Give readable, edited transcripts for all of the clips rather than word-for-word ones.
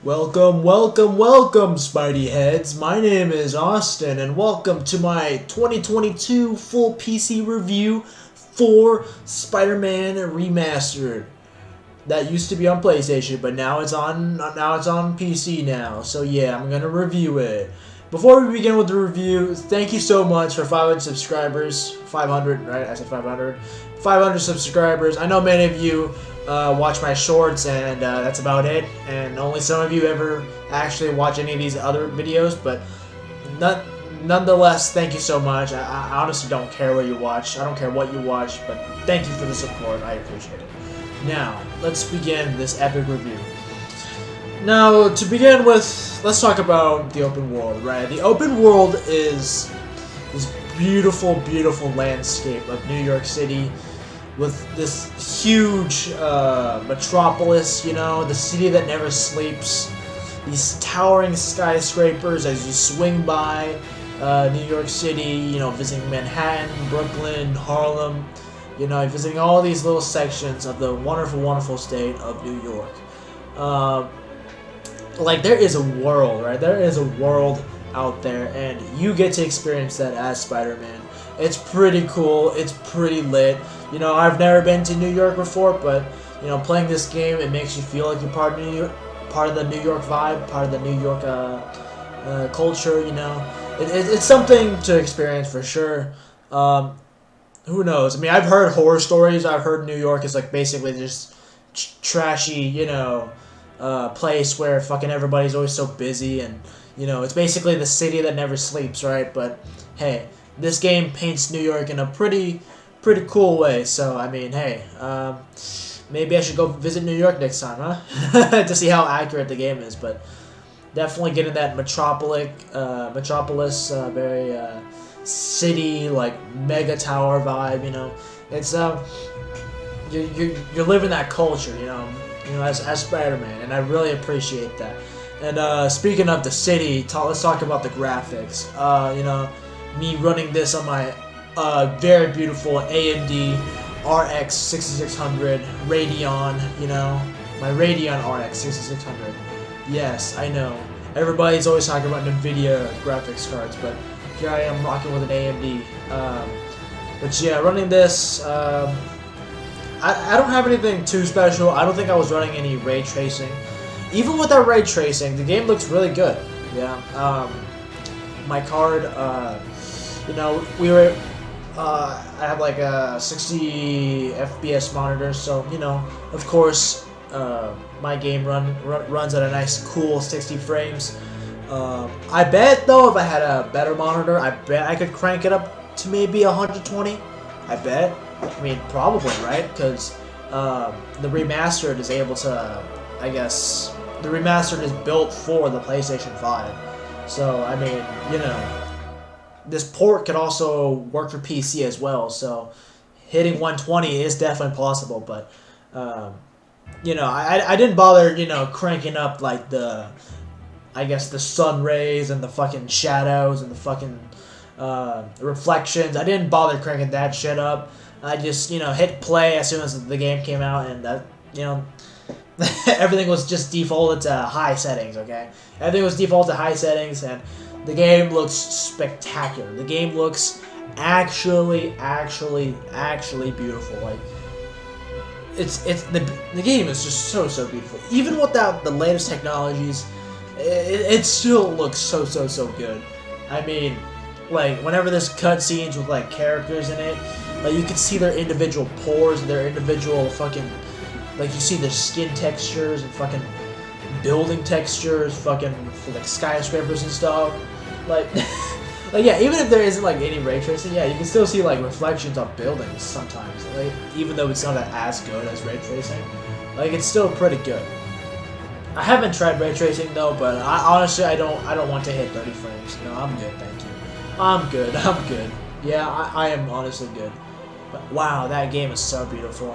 Welcome, welcome, welcome, Spidey heads. My name is Austin, and welcome to my 2022 full PC review for Spider-Man Remastered. That used to be on PlayStation, but now it's on PC now. So yeah, I'm gonna review it. Before we begin with the review, thank you so much for 500 subscribers. 500, right? I said 500. 500 subscribers. I know many of you watch my shorts, and that's about it. And only some of you ever actually watch any of these other videos, but nonetheless, thank you so much. I honestly don't care what you watch. I don't care what you watch, but thank you for the support. I appreciate it. Now, let's begin this epic review. Now, to begin with, let's talk about the open world, right? The open world is this beautiful, beautiful landscape of New York City with this huge metropolis, you know, the city that never sleeps, these towering skyscrapers as you swing by New York City, you know, visiting Manhattan, Brooklyn, Harlem, you know, visiting all these little sections of the wonderful, wonderful state of New York. Like, there is a world, right? There is a world out there, and you get to experience that as Spider-Man. It's pretty cool. It's pretty lit. You know, I've never been to New York before, but, you know, playing this game, it makes you feel like you're part of New York, part of the New York vibe, part of the New York culture, you know. It's something to experience for sure. Who knows? I mean, I've heard horror stories. I've heard New York is, like, basically just trashy, you know, place where fucking everybody's always so busy, and, you know, it's basically the city that never sleeps, right? But hey, this game paints New York in a pretty cool way. So I mean, hey, maybe I should go visit New York next time, huh? To see how accurate the game is. But definitely getting that metropolis, very city, like, mega tower vibe. You know, it's you're living that culture, you know, as Spider-Man, and I really appreciate that. And speaking of the city, let's talk about the graphics. You know, me running this on my very beautiful AMD RX 6600 Radeon, you know, my Radeon RX 6600. Yes, I know. Everybody's always talking about NVIDIA graphics cards, but here I am rocking with an AMD. But yeah, running this, I don't have anything too special. I don't think I was running any ray tracing. Even with that ray tracing, the game looks really good. Yeah. My card, you know, I have like a 60 FPS monitor, so, you know, of course, my game runs at a nice, cool 60 frames. I bet, though, if I had a better monitor, I bet I could crank it up to maybe 120. I bet. I mean, probably, right? Because the Remastered is able to, I guess, the Remastered is built for the PlayStation 5. So, I mean, you know, this port could also work for PC as well. So, hitting 120 is definitely possible. But, you know, I didn't bother, you know, cranking up, like, I guess, the sun rays and the fucking shadows and the fucking reflections. I didn't bother cranking that shit up. I just, you know, hit play as soon as the game came out, and that, you know, everything was just defaulted to high settings, okay? Everything was defaulted to high settings, and the game looks spectacular. The game looks actually beautiful. Like, the game is just so beautiful. Even without the latest technologies, it still looks so good. I mean, like, whenever there's cutscenes with, like, characters in it, like, you can see their individual pores, their individual fucking, like, you see their skin textures and fucking building textures, fucking, like, skyscrapers and stuff. Like, like, yeah, even if there isn't, like, any ray tracing, yeah, you can still see, like, reflections on buildings sometimes, like, even though it's not as good as ray tracing. Like, it's still pretty good. I haven't tried ray tracing, though, but honestly, I don't want to hit 30 frames. No, I'm good, thank you. I'm good. Yeah, I am honestly good. But wow, that game is so beautiful.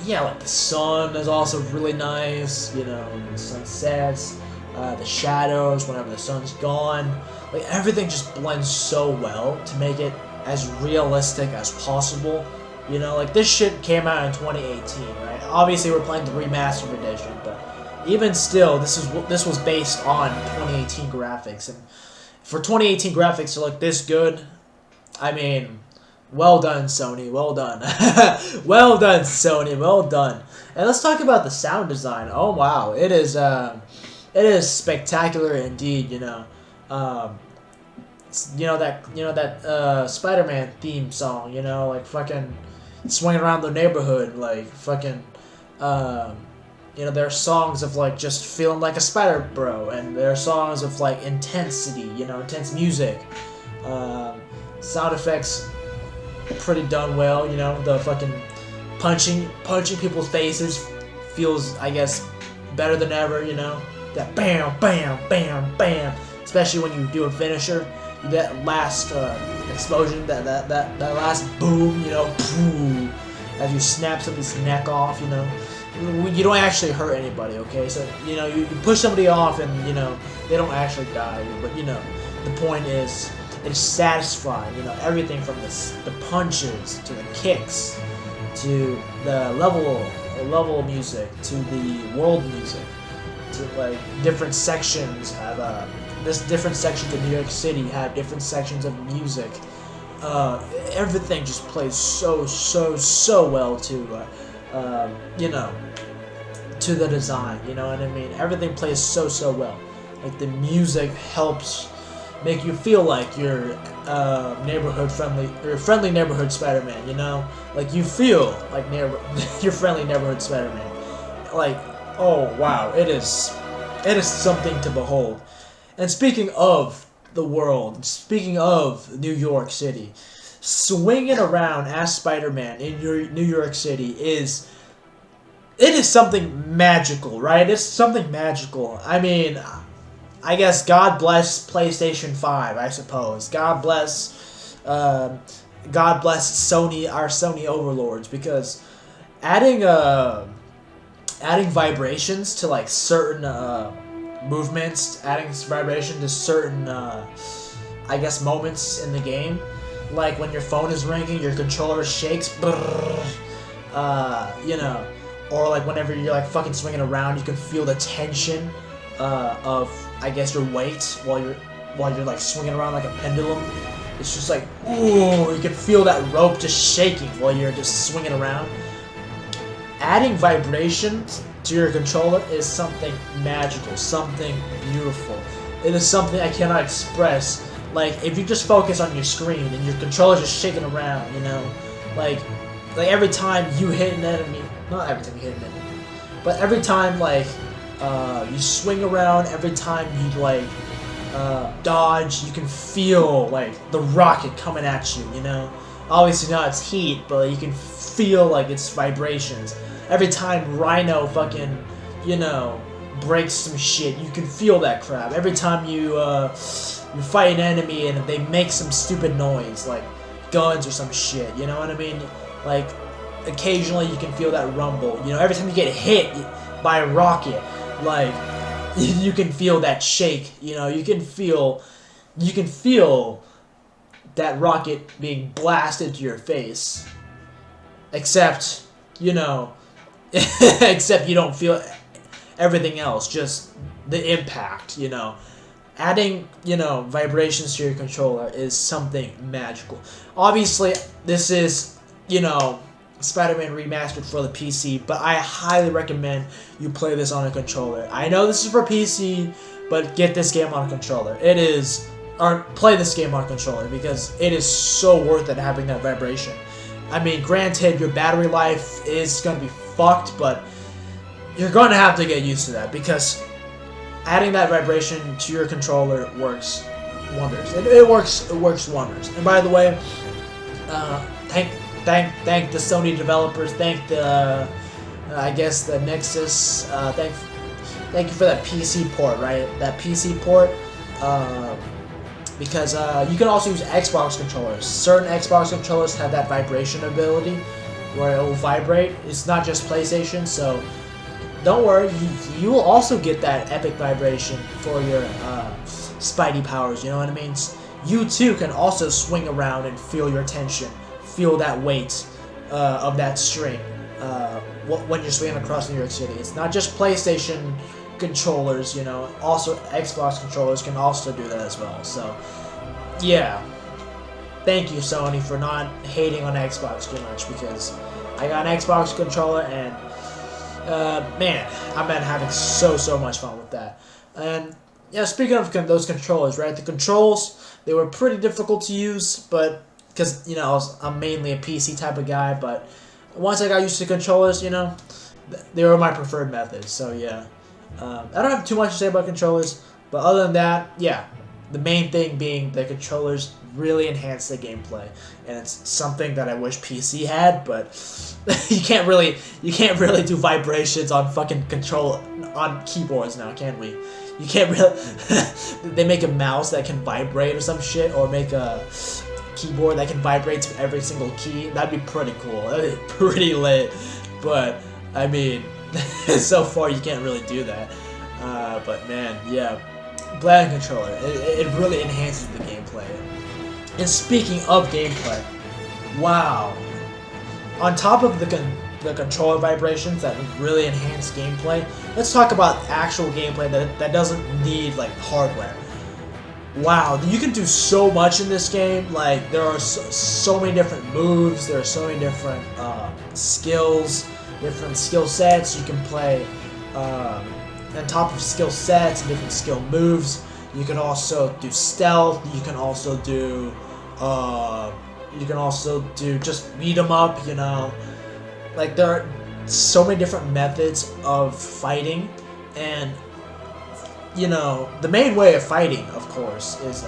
Yeah, like, the sun is also really nice, you know, when the sun sets, the shadows whenever the sun's gone. Like, everything just blends so well to make it as realistic as possible. You know, like, this shit came out in 2018, right? Obviously, we're playing the remastered edition, but even still, this was based on 2018 graphics, and for 2018 graphics to look this good, I mean, well done, Sony. Well done. Well done, Sony. Well done. And let's talk about the sound design. Oh wow, it is spectacular indeed. That Spider-Man theme song. Like fucking swinging around the neighborhood, like fucking. There are songs of like just feeling like a Spider Bro, and there are songs of like intensity. Intense music. Sound effects pretty done well. The fucking punching people's faces feels, I guess, better than ever. That bam, bam, bam, bam. Especially when you do a finisher, that last explosion, that last boom. Boom, as you snap somebody's neck off. You don't actually hurt anybody. Okay, so you push somebody off, and they don't actually die. But the point is, it's satisfying, everything from the punches to the kicks to the level music to the world music to like different sections have different sections of New York City have different sections of music. Everything just plays so well to to the design. You know what I mean? Everything plays so well. Like the music helps make you feel like you're friendly neighborhood Spider-Man, Like you feel like your friendly neighborhood Spider-Man. Like, oh wow, it is something to behold. And speaking of the world, speaking of New York City, swinging around as Spider-Man in New York City is something magical, right? It's something magical. I mean, I guess God bless PlayStation 5, I suppose. God bless Sony, our Sony overlords, because adding vibrations to like certain movements, adding vibration to certain I guess moments in the game, like when your phone is ringing, your controller shakes, or like whenever you're like fucking swinging around, you can feel the tension of, I guess, your weight while you're like swinging around like a pendulum. It's just like, ooh, you can feel that rope just shaking while you're just swinging around. Adding vibration to your controller is something magical, something beautiful. It is something I cannot express. Like, if you just focus on your screen and your controller's just shaking around, like every time you hit an enemy, not every time you hit an enemy, but every time like you swing around, every time you like dodge, you can feel like the rocket coming at you. Obviously not its heat, but you can feel like its vibrations. Every time Rhino fucking breaks some shit, you can feel that crap. Every time you fight an enemy and they make some stupid noise, like guns or some shit, you know what I mean? Like, occasionally you can feel that rumble. Every time you get hit by a rocket, like, you can feel that shake. You can feel that rocket being blasted to your face. Except, except you don't feel everything else, just the impact, Adding, vibrations to your controller is something magical. Obviously, this is, Spider-Man Remastered for the PC, but I highly recommend you play this on a controller. I know this is for PC, but get this game on a controller. Play this game on a controller, because it is so worth it having that vibration. I mean, granted, your battery life is going to be fucked, but you're going to have to get used to that, because adding that vibration to your controller works wonders. It works wonders. And by the way, thank the Sony developers. Thank the I guess the Nexus. Thank you for that PC port, right? That PC port. Because you can also use Xbox controllers. Certain Xbox controllers have that vibration ability where it will vibrate. It's not just PlayStation, so don't worry. You will also get that epic vibration for your Spidey powers. You know what I mean? You too can also swing around and feel your tension, feel that weight, of that string when you're swinging across New York City. It's not just PlayStation controllers, you know. Also, Xbox controllers can also do that as well. So, yeah. Thank you, Sony, for not hating on Xbox too much, because I got an Xbox controller and man, I've been having so much fun with that. And yeah, speaking of those controllers, right? The controls, they were pretty difficult to use, but because, you know, I'm mainly a PC type of guy, but once I got used to controllers, you know, they were my preferred methods. So yeah, I don't have too much to say about controllers, but other than that, yeah, the main thing being the controllers really enhance the gameplay, and it's something that I wish PC had, but you can't really do vibrations on fucking on keyboards now, can we? You can't really. They make a mouse that can vibrate or some shit, or make a keyboard that can vibrate to every single key. That'd be pretty cool. That'd be pretty lit. But I mean, so far you can't really do that. But man, yeah, Black controller, it really enhances the gameplay. And speaking of gameplay, wow! On top of the controller vibrations that really enhance gameplay, let's talk about actual gameplay that doesn't need like hardware. Wow, you can do so much in this game. Like, there are so many different moves, there are so many different skills, different skill sets you can play. On top of skill sets and different skill moves, you can also do stealth. You can also do just beat 'em up. You know, like, there are so many different methods of fighting, and you know, the main way of fighting, of course, is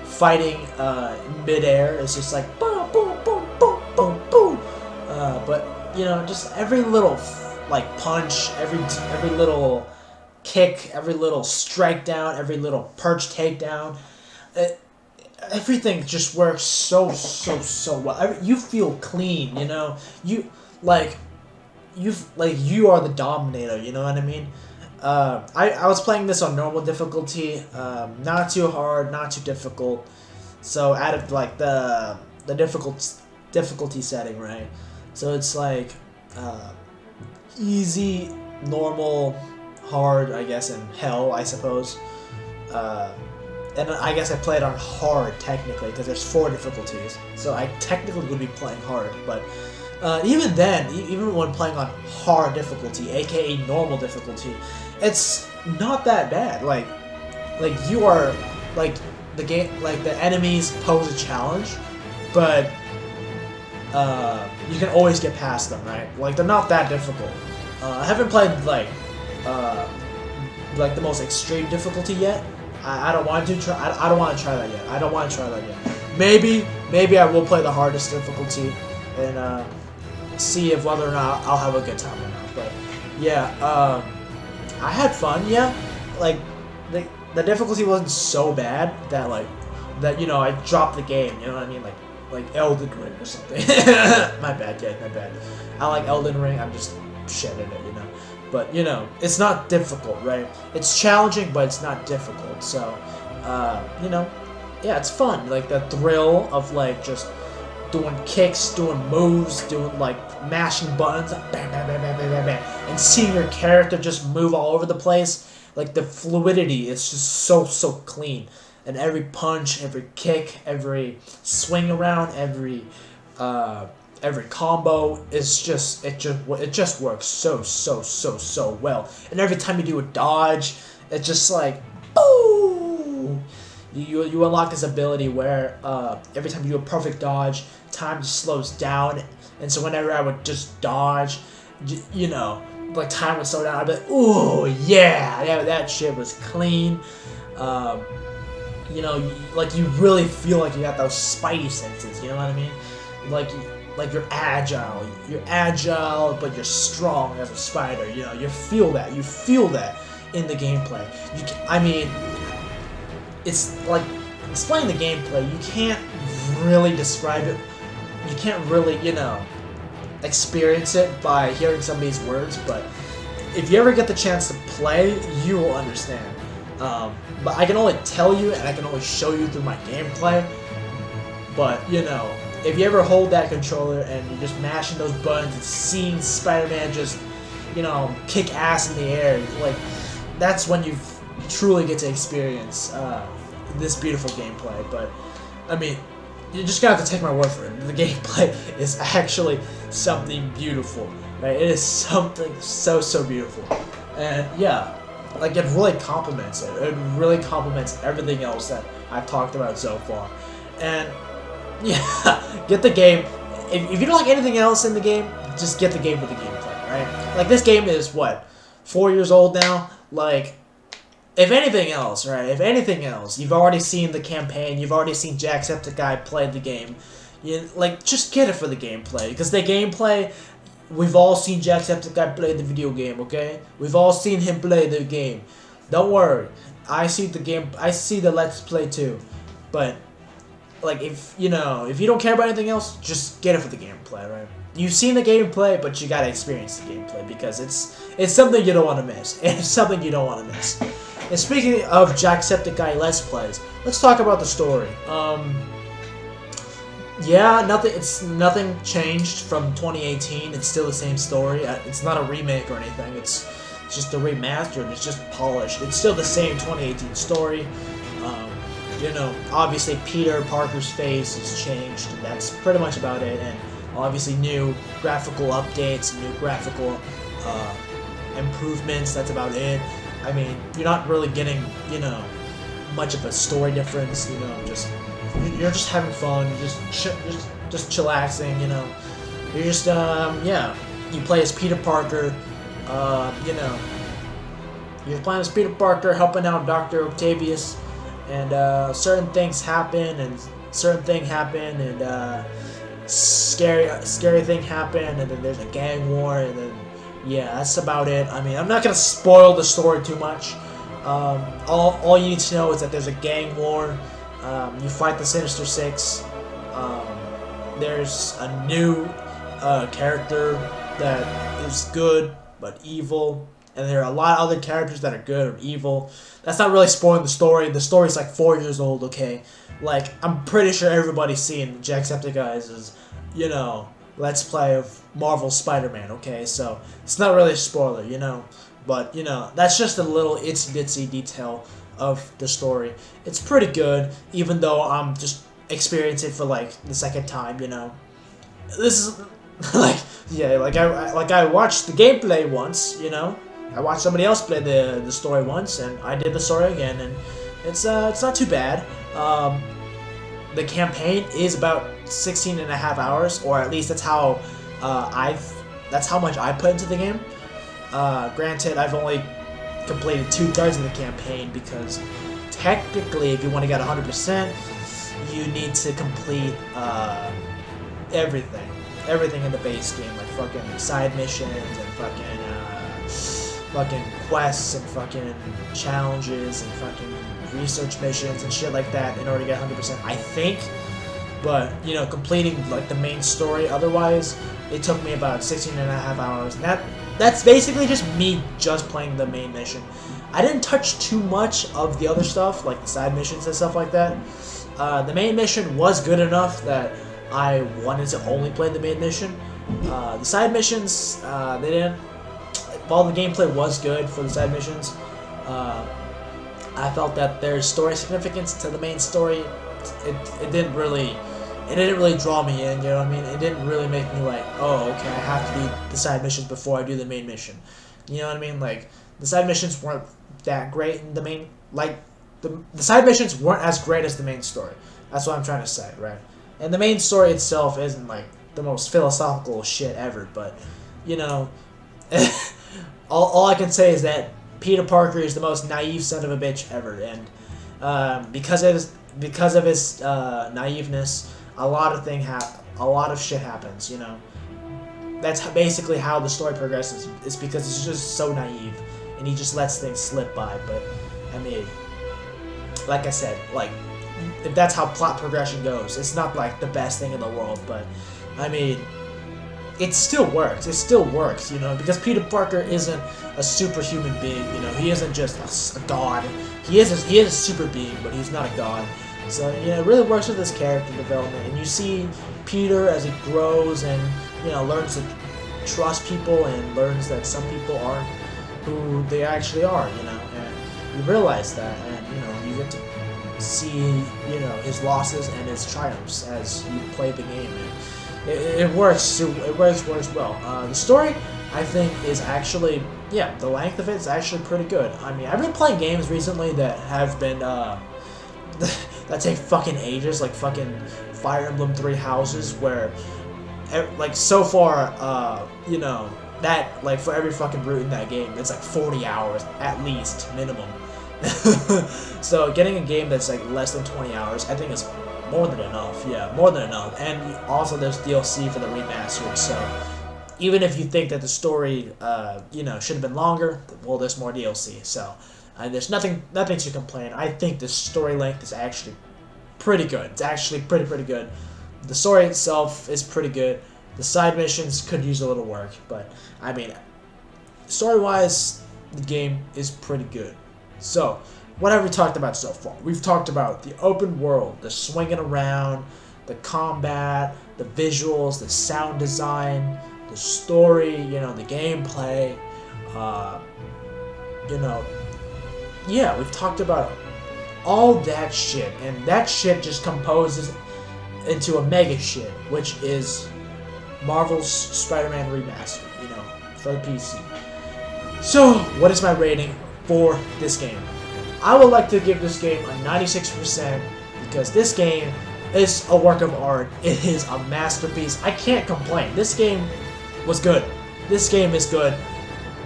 fighting in midair. It's just like boom, boom, boom, boom, boom, boom. But you know, just every little like punch, every little kick, every little strike down, every little perch takedown, everything just works so well. You feel clean, you know. You are the dominator. You know what I mean? I was playing this on normal difficulty, not too hard, not too difficult. So out of like the difficulty setting, right? So it's like easy, normal, hard, I guess, and hell, I suppose. And I guess I played on hard technically because there's 4 difficulties. So I technically would be playing hard, but even then, even when playing on hard difficulty, aka normal difficulty, it's not that bad. Like you are like the enemies pose a challenge, but you can always get past them, right? Like, they're not that difficult. I haven't played like the most extreme difficulty yet. I don't want to try. I don't want to try that yet. I don't want to try that yet. Maybe I will play the hardest difficulty and see if whether or not I'll have a good time or not. But yeah, I had fun. Yeah, like the difficulty wasn't so bad that you know, I dropped the game. You know what I mean? Like Elden Ring or something. My bad, kid. My bad. I like Elden Ring. I'm just shitting it, you know. But you know, it's not difficult, right? It's challenging, but it's not difficult. So, you know, yeah, it's fun. Like the thrill of like just doing kicks, doing moves, doing like mashing buttons, bam, bam, bam, bam, bam, bam, bam, and seeing your character just move all over the place. Like the fluidity is just so clean, and every punch, every kick, every swing around, every combo is just it just works so well. And every time you do a dodge, it's just like boom. You unlock this ability where every time you do a perfect dodge, time just slows down, and so whenever I would just dodge, you know, like time would slow down. I'd be like, ooh yeah, that shit was clean. You know, like you really feel like you got those spidey senses. You know what I mean? Like you're agile, but you're strong as a spider. You know, you feel that in the gameplay. I mean, it's like explaining the gameplay. You can't really describe it. You can't really, you know, experience it by hearing somebody's words. But if you ever get the chance to play, you will understand. But I can only tell you, and I can only show you through my gameplay. But you know, if you ever hold that controller and you're just mashing those buttons and seeing Spider-Man just, you know, kick ass in the air, like, that's when you truly get to experience this beautiful gameplay. But I mean, you just gotta have to take my word for it. The gameplay is actually something beautiful, right? It is something so beautiful, and yeah, like it really complements it. It really complements everything else that I've talked about so far, and yeah, get the game. If you don't like anything else in the game, just get the game with the gameplay, right? Like, this game is, what, 4 years old now? Like, if anything else, right? If anything else, you've already seen the campaign, you've already seen Jacksepticeye play the game. Like, just get it for the gameplay, because the gameplay, we've all seen Jacksepticeye play the video game, okay? We've all seen him play the game. Don't worry, I see the game. I see the Let's Play too, but like, if you don't care about anything else, just get it for the gameplay, right? You've seen the gameplay, but you gotta experience the gameplay, because it's something you don't want to miss. It's something you don't want to miss. And speaking of Jacksepticeye Let's Plays, let's talk about the story. Yeah, nothing changed from 2018. It's still the same story. It's not a remake or anything. It's just a remastered. It's just polished. It's still the same 2018 story. Obviously Peter Parker's face has changed, and that's pretty much about it. And obviously new graphical updates, new graphical improvements. That's about it. I mean, you're not really getting, much of a story difference. You're just having fun. You're just chillaxing. You're just yeah. You play as Peter Parker. You're playing as Peter Parker, helping out Dr. Octavius. And certain things happen, and scary thing happen, and then there's a gang war, and then yeah, that's about it. I mean, I'm not gonna spoil the story too much. All you need to know is that there's a gang war. You fight the Sinister Six. There's a new character that is good but evil. And there are a lot of other characters that are good or evil. That's not really spoiling the story. The story's like 4 years old, okay? Like, I'm pretty sure everybody's seen Jacksepticeye's, Let's Play of Marvel Spider-Man, okay? So, it's not really a spoiler, But, that's just a little itsy-bitsy detail of the story. It's pretty good, even though I'm just experiencing it for, like, the second time, This is, I watched the gameplay once, I watched somebody else play the story once, and I did the story again, and it's not too bad. The campaign is about 16.5 hours, or at least that's how much I put into the game. Granted, I've only completed 2/3 of the campaign, because technically, if you want to get 100%, you need to complete everything in the base game, like fucking side missions and fucking quests and fucking challenges and fucking research missions and shit like that in order to get 100%, I think. But, completing, like, the main story, otherwise, it took me about 16.5 hours. And that's basically just me just playing the main mission. I didn't touch too much of the other stuff, like the side missions and stuff like that. The main mission was good enough that I wanted to only play the main mission. The side missions, they didn't... While the gameplay was good for the side missions, I felt that there's story significance to the main story. It didn't really draw me in, you know what I mean? It didn't really make me like, oh, okay, I have to do the side missions before I do the main mission. You know what I mean? Like, the side missions weren't that great in the main, like, the side missions weren't as great as the main story. That's what I'm trying to say, right? And the main story itself isn't, like, the most philosophical shit ever, but, all I can say is that Peter Parker is the most naive son of a bitch ever, and because of his naiveness, a lot of shit happens. That's basically how the story progresses. It's because he's just so naive, and he just lets things slip by. But I mean, like I said, like, if that's how plot progression goes, it's not like the best thing in the world. But I mean, it still works. It still works, because Peter Parker isn't a superhuman being. He isn't just a god. He is a super being, but he's not a god. So it really works with his character development, and you see Peter as he grows and learns to trust people and learns that some people aren't who they actually are, and you realize that, and you get to see his losses and his triumphs as you play the game, and it works. It works well. The story, I think, is actually, the length of it is actually pretty good. I mean, I've been playing games recently that have been that take fucking ages, like fucking Fire Emblem Three Houses, where like so far, that like for every fucking route in that game, it's like 40 hours at least minimum. So getting a game that's like less than 20 hours, I think is more than enough. Yeah, more than enough. And also there's DLC for the remastered, so even if you think that the story, should have been longer, well, there's more DLC. So there's nothing to complain. I think the story length is actually pretty good. It's actually pretty good. The story itself is pretty good. The side missions could use a little work, but I mean, story-wise, the game is pretty good. So, what have we talked about so far? We've talked about the open world, the swinging around, the combat, the visuals, the sound design, the story, the gameplay, we've talked about all that shit, and that shit just composes into a mega shit, which is Marvel's Spider-Man Remastered, for the PC. So, what is my rating for this game? I would like to give this game a 96% because this game is a work of art. It is a masterpiece. I can't complain. This game was good. This game is good.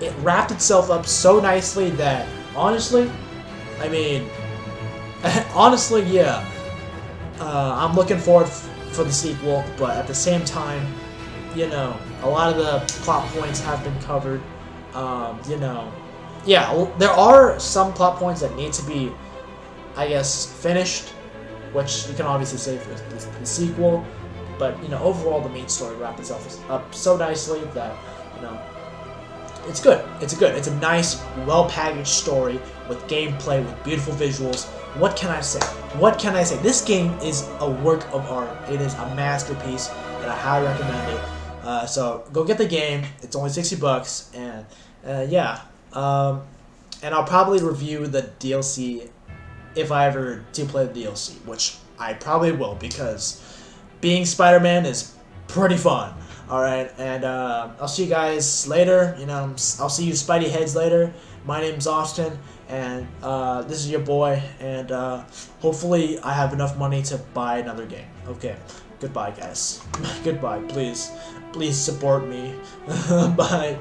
It wrapped itself up so nicely that, honestly, yeah. I'm looking forward for the sequel, but at the same time, a lot of the plot points have been covered. There are some plot points that need to be, I guess, finished, which you can obviously say for the sequel, but, overall the main story wrapped itself up so nicely that, it's good. It's a nice, well-packaged story with gameplay, with beautiful visuals. What can I say? This game is a work of art. It is a masterpiece, and I highly recommend it. So go get the game. It's only $60, and and I'll probably review the DLC if I ever do play the DLC, which I probably will because being Spider-Man is pretty fun. Alright, and I'll see you guys later. I'll see you Spidey heads later. My name's Austin, and this is your boy, and hopefully I have enough money to buy another game. Okay, goodbye, guys. Goodbye, please. Please support me. Bye.